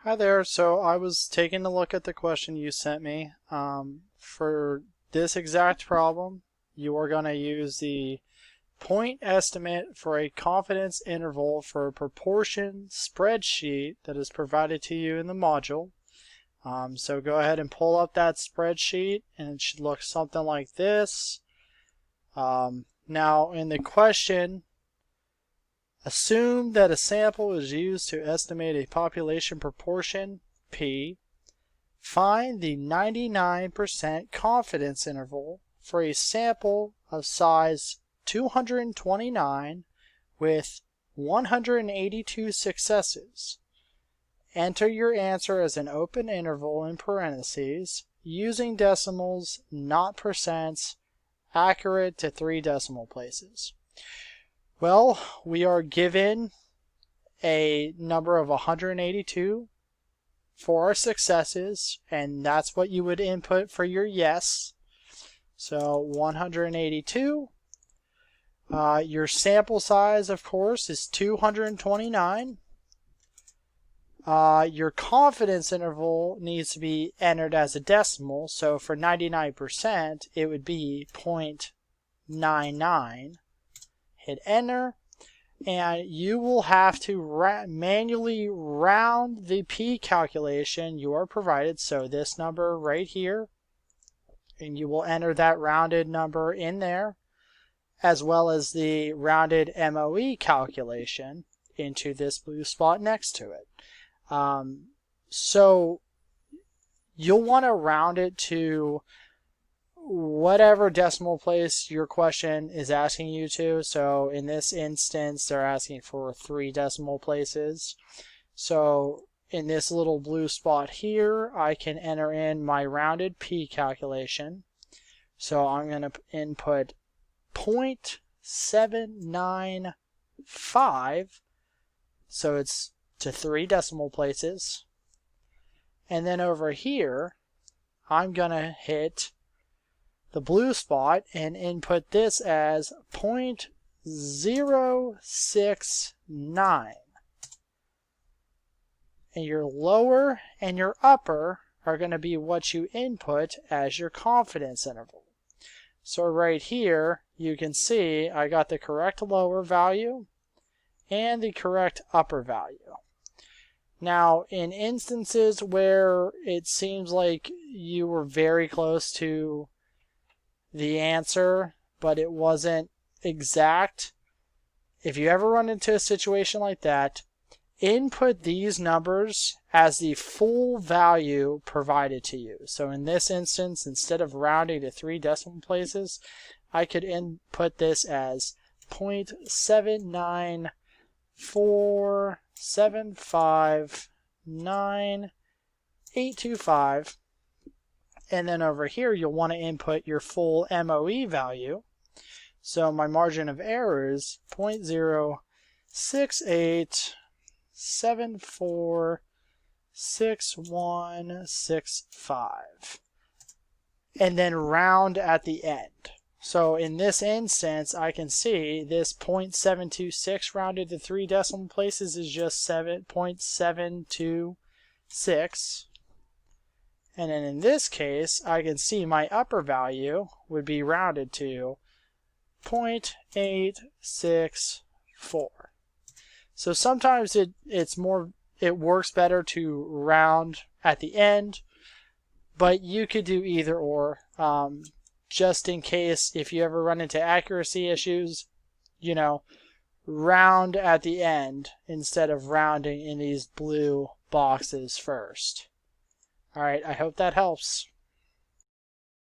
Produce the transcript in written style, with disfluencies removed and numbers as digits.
Hi there. So I was taking a look at the question you sent me. For this exact problem, you are going to use the point estimate for a confidence interval for a proportion spreadsheet that is provided to you in the module. So go ahead and pull up that spreadsheet and it should look something like this. Now in the question, assume that a sample is used to estimate a population proportion, P. Find the 99% confidence interval for a sample of size 229 with 182 successes. Enter your answer as an open interval in parentheses, using decimals, not percents, accurate to 3 decimal places. Well, we are given a number of 182 for our successes, and that's what you would input for your yes. So 182. Your sample size, of course, is 229. Your confidence interval needs to be entered as a decimal, so for 99%, it would be 0.99. Hit enter, and you will have to manually round the P calculation you are provided, so this number right here, and you will enter that rounded number in there, as well as the rounded MOE calculation into this blue spot next to it. So you'll want to round it to whatever decimal place your question is asking you to. So in this instance, they're asking for 3 decimal places. So in this little blue spot here, I can enter in my rounded P calculation. So I'm going to input 0.795. So it's to 3 decimal places. And then over here, I'm going to hit the blue spot and input this as 0.069. And your lower and your upper are going to be what you input as your confidence interval. So right here, you can see I got the correct lower value and the correct upper value. Now, in instances where it seems like you were very close to the answer, but it wasn't exact, if you ever run into a situation like that, input these numbers as the full value provided to you. So in this instance, instead of rounding to 3 decimal places, I could input this as 0.794759825. And then over here, you'll want to input your full MOE value. So my margin of error is 0.068746165. And then round at the end. So in this instance, I can see this 0.726 rounded to 3 decimal places is just 7.726. And then in this case, I can see my upper value would be rounded to 0.864. So sometimes it works better to round at the end, but you could do either or. Just in case if you ever run into accuracy issues, round at the end instead of rounding in these blue boxes first. All right, I hope that helps.